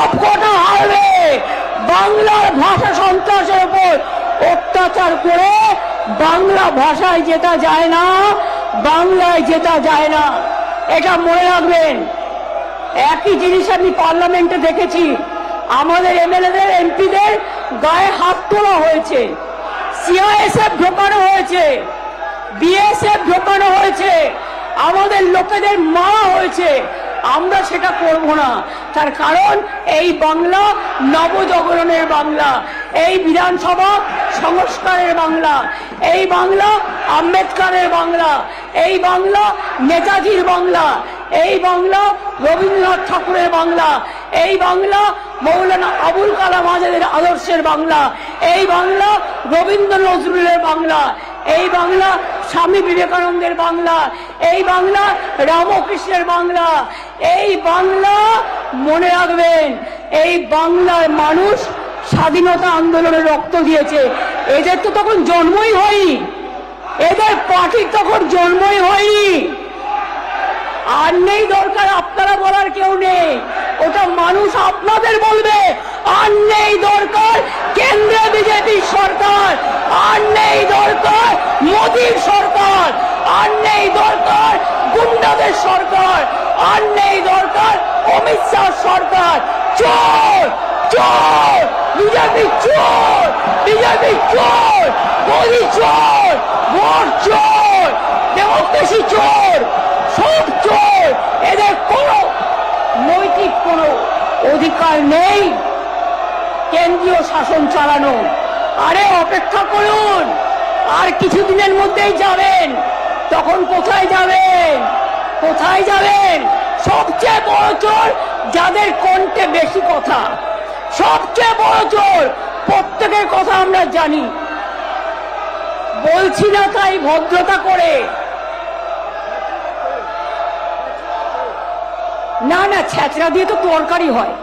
সব কটা হারবে। বাংলার ভাষা সন্ত্রাসের উপর অত্যাচার করে বাংলা ভাষায় জেতা যায় না, বাংলায় জেতা যায় না, এটা মনে রাখবেন। একই জিনিস আমি পার্লামেন্টে দেখেছি, আমাদের এমএলএদের এমপিদের গায়ে হাত তোলা হয়েছে, সিআইএসএফ ঢোকানো হয়েছে, বিএসএফ ঢোকানো হয়েছে, আমাদের লোকেদের মারা হয়েছে। আমরা সেটা করব না, তার কারণ এই বাংলা নবজাগরণের বাংলা, এই বিধানসভা সংস্কারের বাংলা, এই বাংলা আম্বেদকরের বাংলা, এই বাংলা নেতাজির বাংলা, এই বাংলা রবীন্দ্রনাথ ঠাকুরের বাংলা, এই বাংলা মৌলানা আবুল কালাম আজাদের আদর্শের বাংলা, এই বাংলা রবীন্দ্র নজরুলের বাংলা, এই বাংলা স্বামী বিবেকানন্দের বাংলা, এই বাংলা রামকৃষ্ণের বাংলা। এই বাংলা মনে রাখবেন, এই বাংলার মানুষ স্বাধীনতা আন্দোলনে রক্ত দিয়েছে। এদের তো তখন জন্মই হয়নি, এদের পার্টির তখন জন্মই হয়নি। আর নেই দরকার আপনারা বলার কেউ নেই, ওটা মানুষ আপনাদের বলবে। আর নেই দরকার কেন্দ্রে বিজেপির সরকার, আর নেই দরকার মোদীর সরকার, আর নেই দরকার গুন্ডাদের সরকার, আর নেই দরকার অমিত শাহ সরকার। চোর চোর, বিজেপি চোর, বিজেপি চোর, মোদী চোর, ভোট চোর, ডেমোক্রেসি চোর, সব চোর। এদের কোনো নৈতিক কোনো অধিকার নেই কেন্দ্রীয় শাসন চালানো। আরে অপেক্ষা করুন, আর কিছুদিনের মধ্যেই যাবেন, তখন কোথায় যাবেন, কোথায় যাবেন? সবচেয়ে বড় চোর যাদের কণ্ঠে বেশি কথা, সবচেয়ে বড় চোর। প্রত্যেকের কথা আমরা জানি, বলছি না তাই ভদ্রতা করে। না না, ছ্যাঁচড়া দিয়ে তো তরকারি হয়,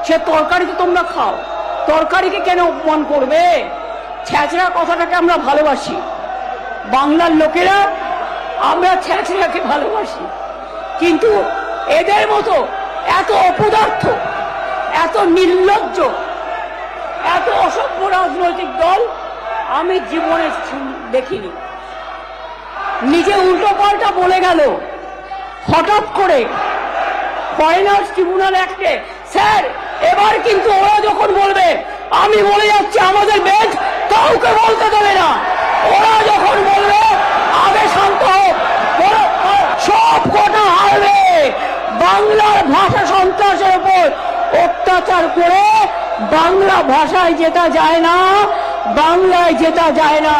সে তরকারি তো তোমরা খাও, তরকারিকে কেন অপমান করবে? ছ্যাঁচড়া কথাটাকে আমরা ভালোবাসি, বাংলার লোকেরা আমরা ছ্যাঁচড়াকে ভালোবাসি। কিন্তু এদের মতো এত অপদার্থ, এত নির্লজ্জ, এত অসভ্য রাজনৈতিক দল আমি জীবনে দেখিনি। নিজে উল্টো পাল্টা বলে গেল হঠাৎ করে ফরেনার্স ট্রিব্যুনাল অ্যাক্টে। স্যার, এবার কিন্তু ওরা যখন বলবে, আমি বলে যাচ্ছি আমাদের বেঞ্চ কাউকে বলতে দেবে না, ওরা যখন বলবে আগে শান্ত হোক, সব কটা হারবে। বাংলার ভাষা সন্ত্রাসের উপর অত্যাচার করে বাংলা ভাষায় জেতা যায় না, বাংলায় জেতা যায় না,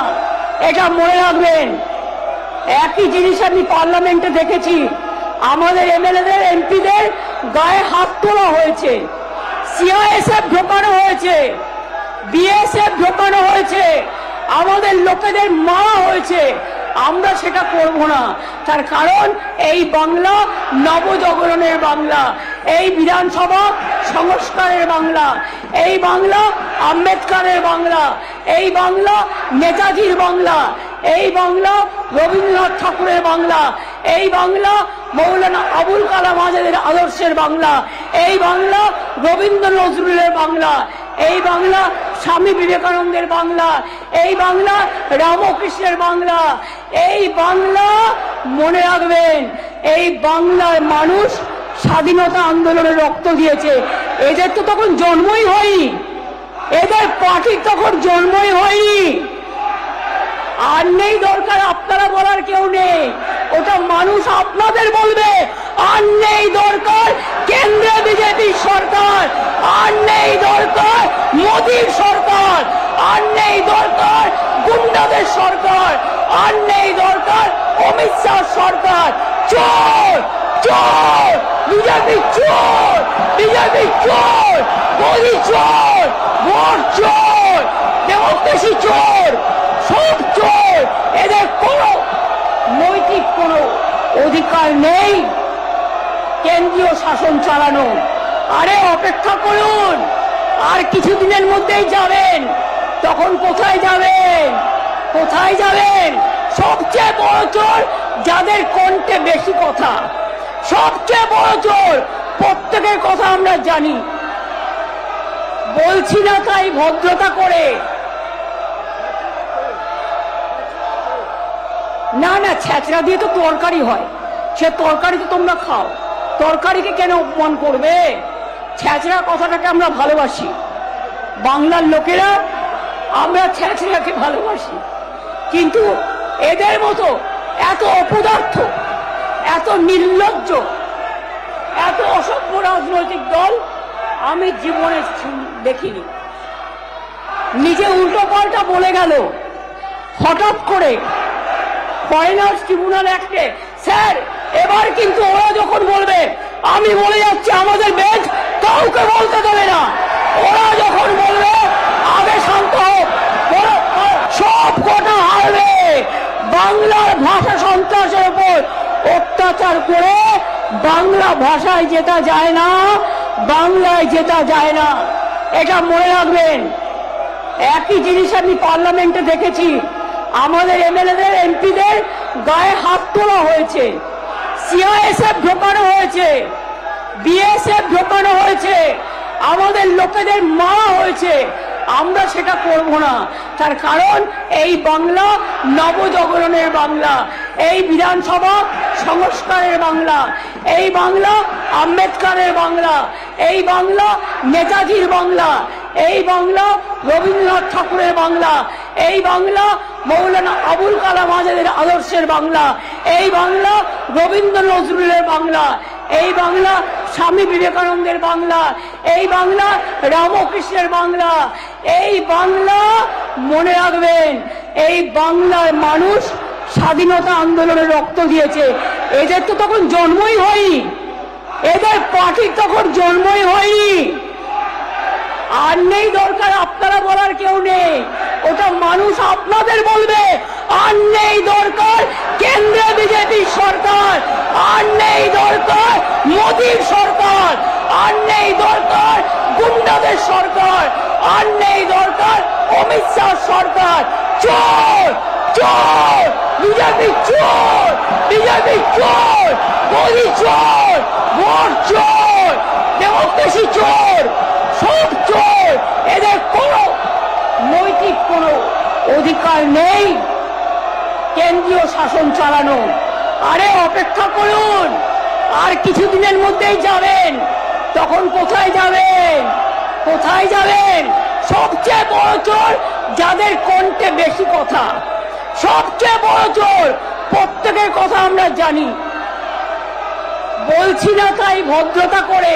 এটা মনে রাখবেন। একই জিনিস আমি পার্লামেন্টে দেখেছি, আমাদের এমএলএদের এমপিদের গায়ে হাত তোলা হয়েছে, সিআইএসএফ ঢোকানো হয়েছে, বিএসএফ ঢোকানো হয়েছে, আমাদের লোকেদের মারা হয়েছে। আমরা সেটা করব না, তার কারণ এই বাংলা নবজাগরণের বাংলা, এই বিধানসভা সংস্কারের বাংলা, এই বাংলা আম্বেদকরের বাংলা, এই বাংলা নেতাজির বাংলা, এই বাংলা রবীন্দ্রনাথ ঠাকুরের বাংলা, এই বাংলা মৌলানা আবুল কালাম আজাদের আদর্শের বাংলা, এই বাংলা রবীন্দ্র নজরুলের বাংলা, এই বাংলা স্বামী বিবেকানন্দের বাংলা, এই বাংলা রামকৃষ্ণের বাংলা। এই বাংলা মনে রাখবেন, এই বাংলার মানুষ স্বাধীনতা আন্দোলনে রক্ত দিয়েছে। এদের তো তখন জন্মই হয়নি, এদের পার্টির তখন জন্মই হয়নি। আর নেই দরকার আপনারা বলার কেউ নেই, ওটা মানুষ আপনাদের বলবে। আর নেই দরকার কেন্দ্রে বিজেপির সরকার, আর নেই দরকার মোদীর সরকার, আর নেই দরকার গুন্ডাদের সরকার, আর নেই দরকার অমিত শাহ সরকার। চোর চোর, বিজেপি চোর, বিজেপি চোর, মোদী চোর, ভোট চোর, ডেমোক্রেসি চোর, সব চোর। এদের কোনো নৈতিক কোনো অধিকার নেই কেন্দ্রীয় শাসন চালানো। আরে অপেক্ষা করুন, আর কিছুদিনের মধ্যেই যাবেন, তখন কোথায় যাবেন, কোথায় যাবেন? সবচেয়ে বড় চোর যাদের কণ্ঠে বেশি কথা, সবচেয়ে বড় চোর। প্রত্যেকের কথা আমরা জানি, বলছি না তাই ভদ্রতা করে। না না, ছেঁচড়া দিয়ে তো তরকারি হয়, সে তরকারি তো তোমরা খাও, তরকারিকে কেন অপমান করবে? ছেঁচড়া কথাটাকে আমরা ভালোবাসি, বাংলার লোকেরা আমরা ছেঁচড়াকে ভালোবাসি। কিন্তু এদের মতো এত অপদার্থ, এত নির্লজ্জ, এত অসভ্য রাজনৈতিক দল আমি জীবনে দেখিনি। নিজে উল্টো পাল্টা বলে গেল হঠাৎ করে ফরেনার্স ট্রিব্যুনাল অ্যাক্টে। স্যার, এবার কিন্তু ওরা যখন বলবে, আমি বলে যাচ্ছি আমাদের বেঞ্চ কাউকে বলতে দেবে না, ওরা যখন বলবে আগে শান্ত হোক, সব কটা হারবে। বাংলার ভাষা সন্ত্রাসের উপর অত্যাচার করে বাংলা ভাষায় জেতা যায় না, বাংলায় জেতা যায় না, এটা মনে রাখবেন। একই জিনিস আমি পার্লামেন্টে দেখেছি, আমাদের এমএলএদের এমপিদের গায়ে হাত তোলা হয়েছে, সিআইএসএফ ঢোকানো হয়েছে, বিএসএফ ঢোকানো হয়েছে, আমাদের লোকেদের মারা হয়েছে। আমরা সেটা করব না, তার কারণ এই বাংলা নবজাগরণের বাংলা, এই বিধানসভা সংস্কারের বাংলা, এই বাংলা আম্বেদকরের বাংলা, এই বাংলা নেতাজির বাংলা, এই বাংলা রবীন্দ্রনাথ ঠাকুরের বাংলা, এই বাংলা মৌলানা আবুল কালাম আজাদের আদর্শের বাংলা, এই বাংলা রবীন্দ্র নজরুলের বাংলা, এই বাংলা স্বামী বিবেকানন্দের বাংলা, এই বাংলা রামকৃষ্ণের বাংলা। এই বাংলা মনে রাখবেন, এই বাংলার মানুষ স্বাধীনতা আন্দোলনে রক্ত দিয়েছে। এদের তো তখন জন্মই হয়নি, এদের পার্টির তখন জন্মই হয়নি। আর নেই দরকার আপনারা বলার কেউ নেই, ওটা মানুষ আপনাদের বলবে। আর নেই দরকার কেন্দ্রে বিজেপি সরকার, আর নেই দরকার মোদীর সরকার, আর নেই দরকার গুন্ডাদের সরকার, আর নেই দরকার অমিত শাহ সরকার। চোর চোর, বিজেপি চোর, বিজেপি চোর, মোদী চোর, ভোট চোর, ডেমোক্রেসি চোর, সব চোর। এদের কোনো নৈতিক কোনো অধিকার নেই কেন্দ্রীয় শাসন চালানো। আরে অপেক্ষা করুন, আর কিছুদিনের মধ্যেই যাবেন, তখন কোথায় যাবেন? কোথায় যাবেন? সবচেয়ে বড় চোর যাদের কণ্ঠে বেশি কথা, সবচেয়ে বড় চোর, প্রত্যেকের কথা আমরা জানি। বলছি না তাই ভদ্রতা করে।